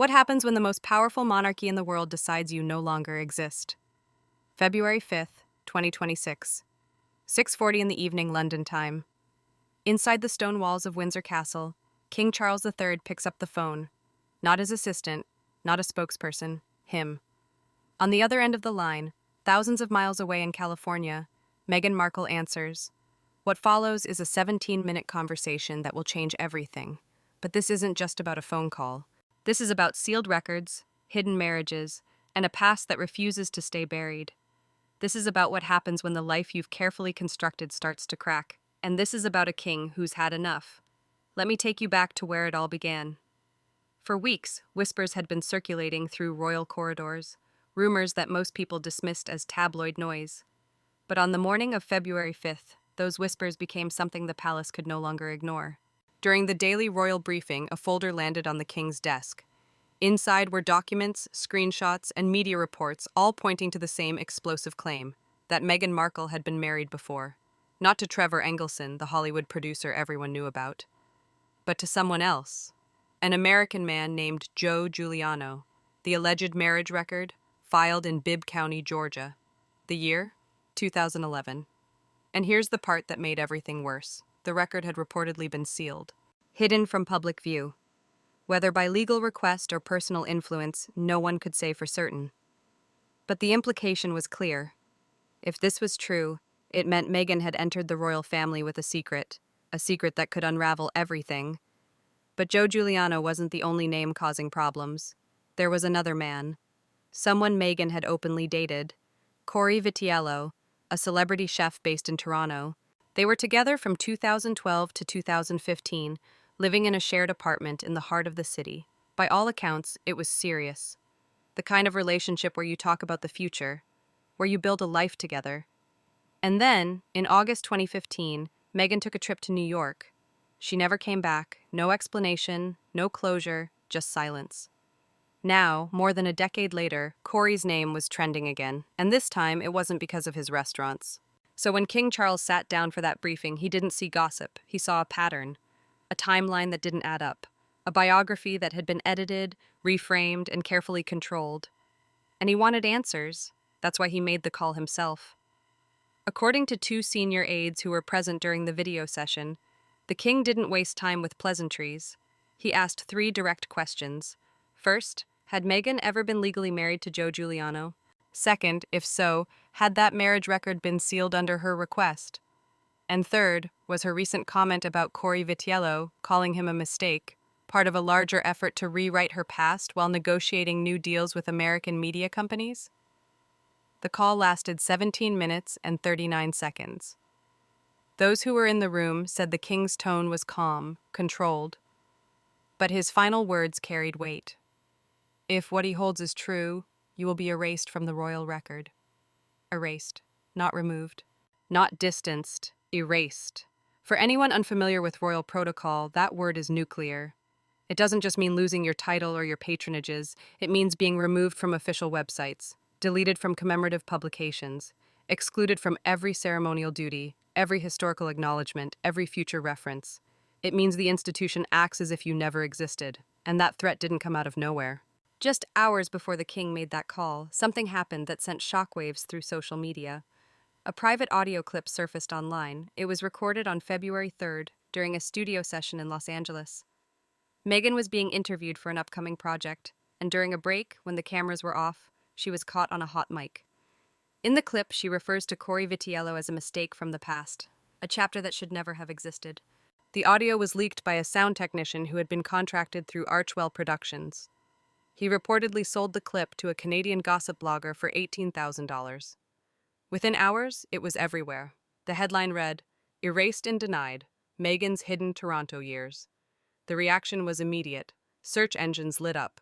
What happens when the most powerful monarchy in the world decides you no longer exist? February 5th, 2026. 6:40 in the evening London time. Inside the stone walls of Windsor Castle, King Charles III picks up the phone. Not his assistant, not a spokesperson, him. On the other end of the line, thousands of miles away in California, Meghan Markle answers. What follows is a 17-minute conversation that will change everything. But this isn't just about a phone call. This is about sealed records, hidden marriages, and a past that refuses to stay buried. This is about what happens when the life you've carefully constructed starts to crack. And this is about a king who's had enough. Let me take you back to where it all began. For weeks, whispers had been circulating through royal corridors, rumors that most people dismissed as tabloid noise. But on the morning of February 5th, those whispers became something the palace could no longer ignore. During the daily royal briefing, a folder landed on the king's desk. Inside were documents, screenshots, and media reports, all pointing to the same explosive claim, that Meghan Markle had been married before. Not to Trevor Engelson, the Hollywood producer everyone knew about, but to someone else. An American man named Joe Giuliano. The alleged marriage record, filed in Bibb County, Georgia. The year? 2011. And here's the part that made everything worse. The record had reportedly been sealed, hidden from public view. Whether by legal request or personal influence, no one could say for certain. But the implication was clear. If this was true, it meant Meghan had entered the royal family with a secret that could unravel everything. But Joe Giuliano wasn't the only name causing problems. There was another man. Someone Meghan had openly dated. Corey Vitiello, a celebrity chef based in Toronto. They were together from 2012 to 2015, living in a shared apartment in the heart of the city. By all accounts, it was serious. The kind of relationship where you talk about the future, where you build a life together. And then, in August 2015, Meghan took a trip to New York. She never came back, no explanation, no closure, just silence. Now, more than a decade later, Corey's name was trending again, and this time it wasn't because of his restaurants. So when King Charles sat down for that briefing, he didn't see gossip, he saw a pattern, a timeline that didn't add up, a biography that had been edited, reframed, and carefully controlled. And he wanted answers. That's why he made the call himself. According to two senior aides who were present during the video session, the king didn't waste time with pleasantries. He asked 3 direct questions. First, had Meghan ever been legally married to Joe Giuliano? Second, if so, had that marriage record been sealed under her request? And third, was her recent comment about Corey Vitiello, calling him a mistake, part of a larger effort to rewrite her past while negotiating new deals with American media companies? The call lasted 17 minutes and 39 seconds. Those who were in the room said the king's tone was calm, controlled. But his final words carried weight. If what he holds is true, you will be erased from the royal record. Erased, not removed. Not distanced, erased. For anyone unfamiliar with royal protocol, that word is nuclear. It doesn't just mean losing your title or your patronages, it means being removed from official websites, deleted from commemorative publications, excluded from every ceremonial duty, every historical acknowledgement, every future reference. It means the institution acts as if you never existed, and that threat didn't come out of nowhere. Just hours before the king made that call, something happened that sent shockwaves through social media. A private audio clip surfaced online. It was recorded on February 3rd during a studio session in Los Angeles. Meghan was being interviewed for an upcoming project, and during a break, when the cameras were off, she was caught on a hot mic. In the clip, she refers to Corey Vitiello as a mistake from the past, a chapter that should never have existed. The audio was leaked by a sound technician who had been contracted through Archwell Productions. He reportedly sold the clip to a Canadian gossip blogger for $18,000. Within hours, it was everywhere. The headline read, "Erased and Denied, Meghan's Hidden Toronto Years." The reaction was immediate. Search engines lit up.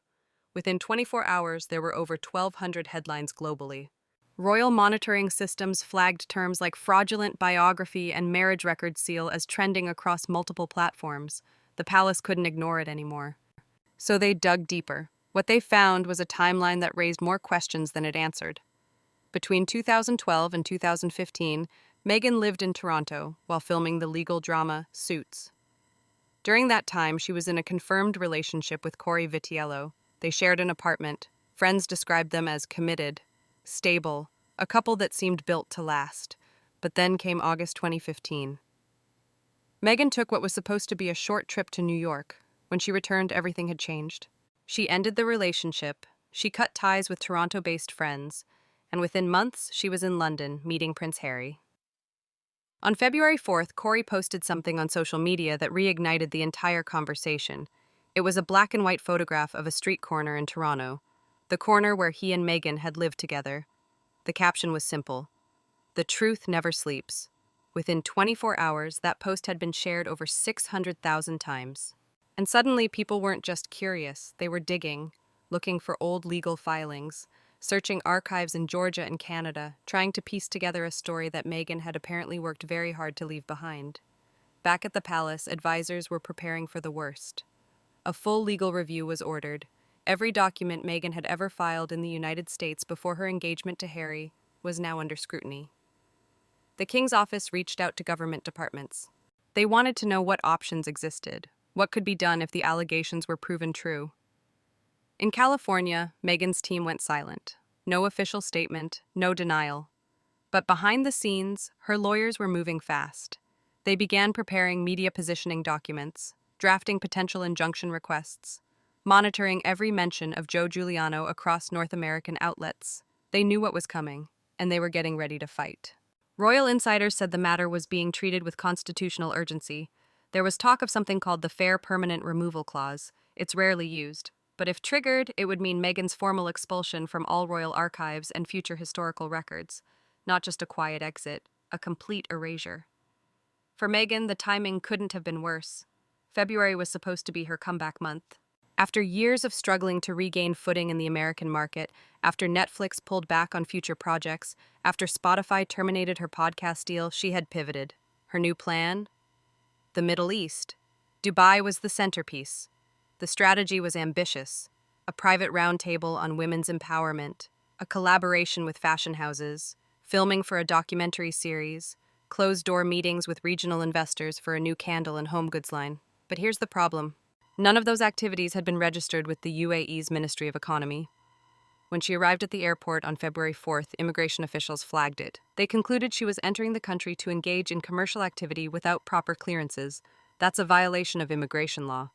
Within 24 hours, there were over 1,200 headlines globally. Royal monitoring systems flagged terms like fraudulent biography and marriage record seal as trending across multiple platforms. The palace couldn't ignore it anymore. So they dug deeper. What they found was a timeline that raised more questions than it answered. Between 2012 and 2015, Meghan lived in Toronto while filming the legal drama Suits. During that time, she was in a confirmed relationship with Corey Vitiello, They shared an apartment. Friends described them as committed, stable, a couple that seemed built to last. But then came August 2015. Meghan took what was supposed to be a short trip to New York. When she returned, everything had changed. She ended the relationship, she cut ties with Toronto-based friends, and within months, she was in London meeting Prince Harry. On February 4th, Corey posted something on social media that reignited the entire conversation. It was a black and white photograph of a street corner in Toronto, the corner where he and Meghan had lived together. The caption was simple: "The truth never sleeps." Within 24 hours, that post had been shared over 600,000 times. And suddenly, people weren't just curious, they were digging, looking for old legal filings, searching archives in Georgia and Canada, trying to piece together a story that Meghan had apparently worked very hard to leave behind. Back at the palace, advisors were preparing for the worst. A full legal review was ordered. Every document Meghan had ever filed in the United States before her engagement to Harry was now under scrutiny. The King's office reached out to government departments. They wanted to know what options existed, what could be done if the allegations were proven true. In California, Meghan's team went silent. No official statement, no denial. But behind the scenes, her lawyers were moving fast. They began preparing media positioning documents, drafting potential injunction requests, monitoring every mention of Joe Giuliano across North American outlets. They knew what was coming, and they were getting ready to fight. Royal insiders said the matter was being treated with constitutional urgency. There was talk of something called the Fair Permanent Removal Clause. It's rarely used, but if triggered, it would mean Meghan's formal expulsion from all royal archives and future historical records. Not just a quiet exit, a complete erasure. For Meghan, the timing couldn't have been worse. February was supposed to be her comeback month. After years of struggling to regain footing in the American market, after Netflix pulled back on future projects, after Spotify terminated her podcast deal, she had pivoted. Her new plan? The Middle East. Dubai was the centerpiece. The strategy was ambitious: a private roundtable on women's empowerment, a collaboration with fashion houses, filming for a documentary series, closed-door meetings with regional investors for a new candle and home goods line. But here's the problem. None of those activities had been registered with the UAE's Ministry of Economy. When she arrived at the airport on February 4th, immigration officials flagged it. They concluded she was entering the country to engage in commercial activity without proper clearances. That's a violation of immigration law.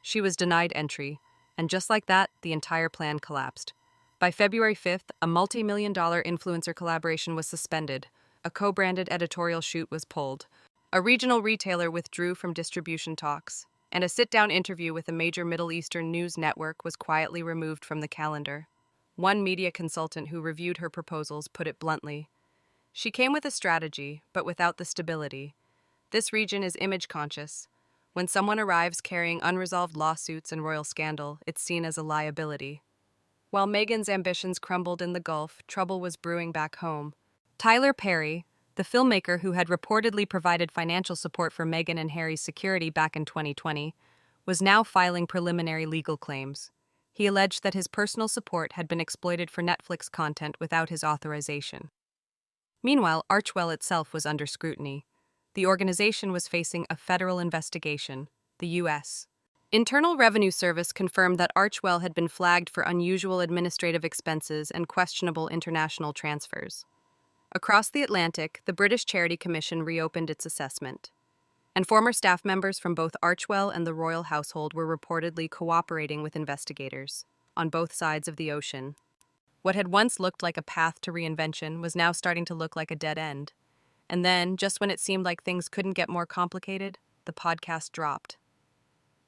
She was denied entry, and just like that, the entire plan collapsed. By February 5th, a multi-million-dollar influencer collaboration was suspended. A co-branded editorial shoot was pulled. A regional retailer withdrew from distribution talks, and a sit-down interview with a major Middle Eastern news network was quietly removed from the calendar. One media consultant who reviewed her proposals put it bluntly: "She came with a strategy, but without the stability. This region is image-conscious. When someone arrives carrying unresolved lawsuits and royal scandal, it's seen as a liability." While Meghan's ambitions crumbled in the Gulf, trouble was brewing back home. Tyler Perry, the filmmaker who had reportedly provided financial support for Meghan and Harry's security back in 2020, was now filing preliminary legal claims. He alleged that his personal support had been exploited for Netflix content without his authorization. Meanwhile, Archewell itself was under scrutiny. The organization was facing a federal investigation, the U.S. Internal Revenue Service confirmed that Archewell had been flagged for unusual administrative expenses and questionable international transfers. Across the Atlantic, the British Charity Commission reopened its assessment, and former staff members from both Archewell and the royal household were reportedly cooperating with investigators on both sides of the ocean. What had once looked like a path to reinvention was now starting to look like a dead end. And then, just when it seemed like things couldn't get more complicated, the podcast dropped.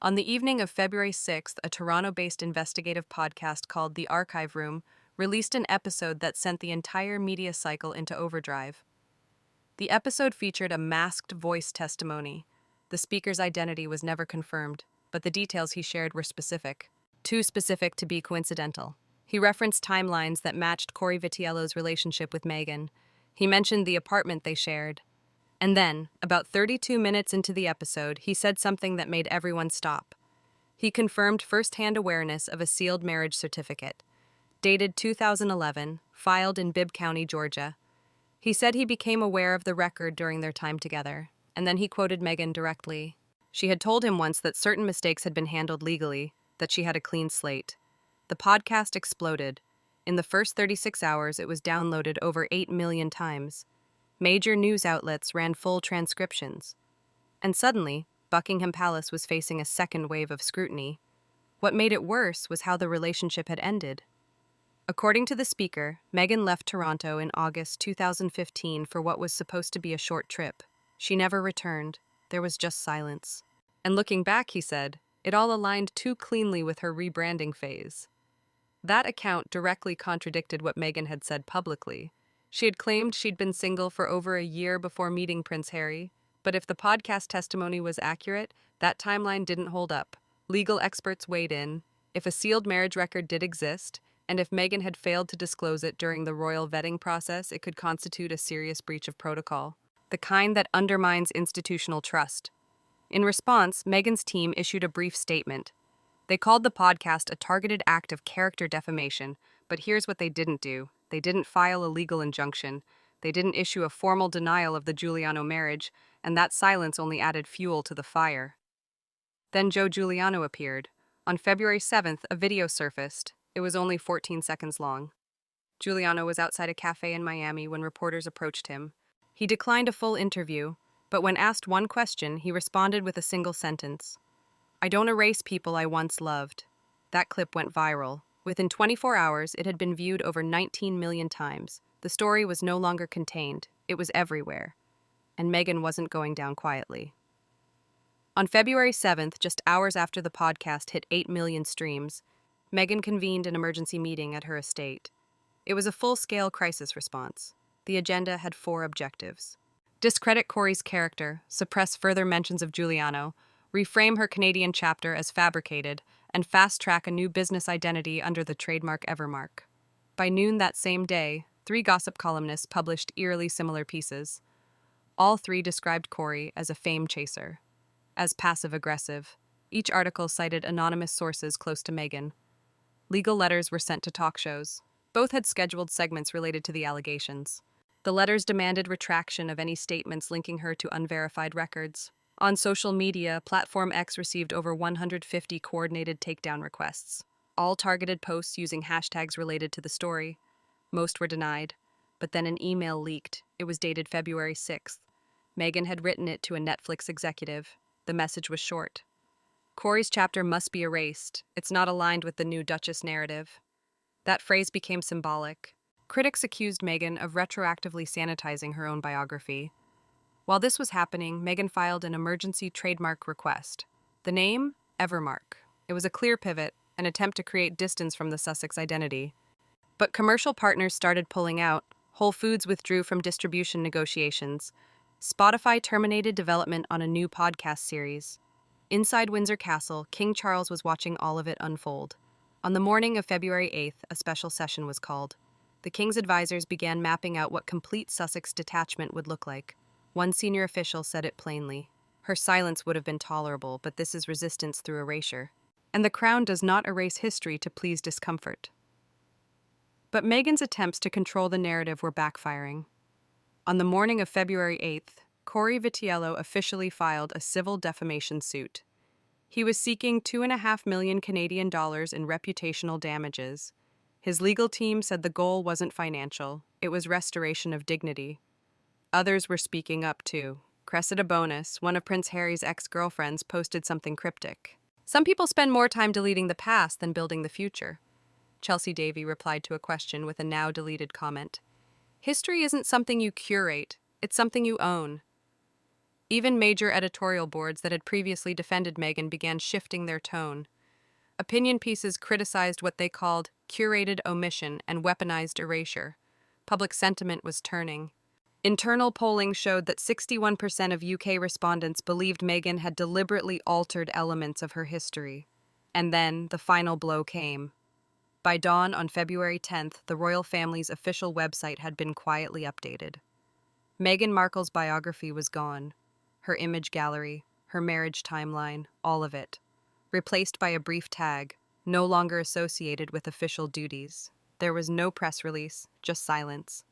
On the evening of February 6th, a Toronto-based investigative podcast called The Archive Room released an episode that sent the entire media cycle into overdrive. The episode featured a masked voice testimony. The speaker's identity was never confirmed, but the details he shared were specific. Too specific to be coincidental. He referenced timelines that matched Corey Vitiello's relationship with Meghan. He mentioned the apartment they shared. And then, about 32 minutes into the episode, he said something that made everyone stop. He confirmed first-hand awareness of a sealed marriage certificate, dated 2011, filed in Bibb County, Georgia. He said he became aware of the record during their time together, and then he quoted Meghan directly. She had told him once that certain mistakes had been handled legally, that she had a clean slate. The podcast exploded. In the first 36 hours, it was downloaded over 8 million times. Major news outlets ran full transcriptions. And suddenly, Buckingham Palace was facing a second wave of scrutiny. What made it worse was how the relationship had ended. According to the speaker, Meghan left Toronto in August 2015 for what was supposed to be a short trip. She never returned. There was just silence. And looking back, he said, it all aligned too cleanly with her rebranding phase. That account directly contradicted what Meghan had said publicly. She had claimed she'd been single for over a year before meeting Prince Harry, but if the podcast testimony was accurate, that timeline didn't hold up. Legal experts weighed in. If a sealed marriage record did exist, and if Meghan had failed to disclose it during the royal vetting process, it could constitute a serious breach of protocol, the kind that undermines institutional trust. In response, Meghan's team issued a brief statement. They called the podcast a targeted act of character defamation, but here's what they didn't do. They didn't file a legal injunction. They didn't issue a formal denial of the Giuliano marriage, and that silence only added fuel to the fire. Then Joe Giuliano appeared. On February 7th, a video surfaced. It was only 14 seconds long. Giuliano was outside a cafe in Miami when reporters approached him. He declined a full interview, but when asked one question, he responded with a single sentence. I don't erase people I once loved. That clip went viral. Within 24 hours, it had been viewed over 19 million times. The story was no longer contained. It was everywhere. And Meghan wasn't going down quietly. On February 7th, just hours after the podcast hit 8 million streams, Meghan convened an emergency meeting at her estate. It was a full-scale crisis response. The agenda had 4 objectives. Discredit Corey's character, suppress further mentions of Giuliano, reframe her Canadian chapter as fabricated, and fast-track a new business identity under the trademark Evermark. By noon that same day, 3 gossip columnists published eerily similar pieces. All 3 described Corey as a fame chaser, as passive-aggressive. Each article cited anonymous sources close to Meghan. Legal letters were sent to talk shows. Both had scheduled segments related to the allegations. The letters demanded retraction of any statements linking her to unverified records. On social media, Platform X received over 150 coordinated takedown requests. All targeted posts using hashtags related to the story. Most were denied, but then an email leaked. It was dated February 6th. Meghan had written it to a Netflix executive. The message was short. Corey's chapter must be erased. It's not aligned with the new Duchess narrative. That phrase became symbolic. Critics accused Meghan of retroactively sanitizing her own biography. While this was happening, Meghan filed an emergency trademark request. The name? Evermark. It was a clear pivot, an attempt to create distance from the Sussex identity. But commercial partners started pulling out. Whole Foods withdrew from distribution negotiations. Spotify terminated development on a new podcast series. Inside Windsor Castle, King Charles was watching all of it unfold. On the morning of February 8th, a special session was called. The King's advisors began mapping out what complete Sussex detachment would look like. One senior official said it plainly. Her silence would have been tolerable, but this is resistance through erasure. And the Crown does not erase history to please discomfort. But Meghan's attempts to control the narrative were backfiring. On the morning of February 8th, Corey Vitiello officially filed a civil defamation suit. He was seeking $2.5 million Canadian dollars in reputational damages. His legal team said the goal wasn't financial, it was restoration of dignity. Others were speaking up too. Cressida Bonus, one of Prince Harry's ex-girlfriends, posted something cryptic. Some people spend more time deleting the past than building the future. Chelsea Davy replied to a question with a now-deleted comment. History isn't something you curate, it's something you own. Even major editorial boards that had previously defended Meghan began shifting their tone. Opinion pieces criticized what they called curated omission and weaponized erasure. Public sentiment was turning. Internal polling showed that 61% of UK respondents believed Meghan had deliberately altered elements of her history. And then the final blow came. By dawn on February 10th, the royal family's official website had been quietly updated. Meghan Markle's biography was gone. Her image gallery, her marriage timeline, all of it. Replaced by a brief tag, no longer associated with official duties. There was no press release, just silence.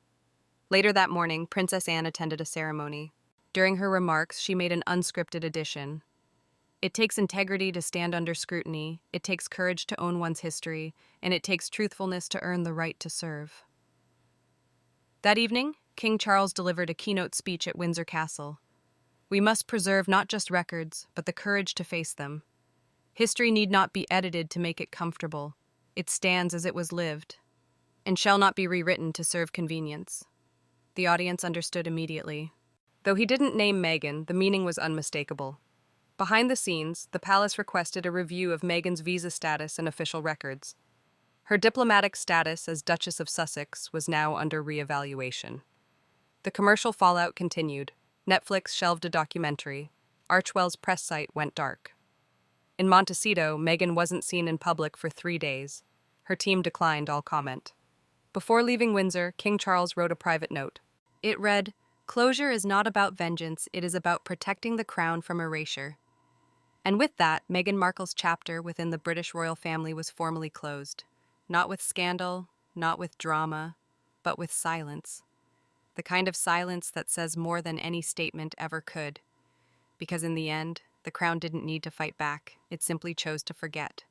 Later that morning, Princess Anne attended a ceremony. During her remarks, she made an unscripted addition. It takes integrity to stand under scrutiny, it takes courage to own one's history, and it takes truthfulness to earn the right to serve. That evening, King Charles delivered a keynote speech at Windsor Castle. We must preserve not just records, but the courage to face them. History need not be edited to make it comfortable. It stands as it was lived, and shall not be rewritten to serve convenience. The audience understood immediately. Though he didn't name Meghan, the meaning was unmistakable. Behind the scenes, the palace requested a review of Meghan's visa status and official records. Her diplomatic status as Duchess of Sussex was now under re-evaluation. The commercial fallout continued. Netflix shelved a documentary. Archwell's press site went dark. In Montecito, Meghan wasn't seen in public for 3 days. Her team declined all comment. Before leaving Windsor, King Charles wrote a private note. It read, "Closure is not about vengeance, it is about protecting the crown from erasure." And with that, Meghan Markle's chapter within the British royal family was formally closed. Not with scandal, not with drama, but with silence. The kind of silence that says more than any statement ever could. Because in the end, the crown didn't need to fight back, it simply chose to forget.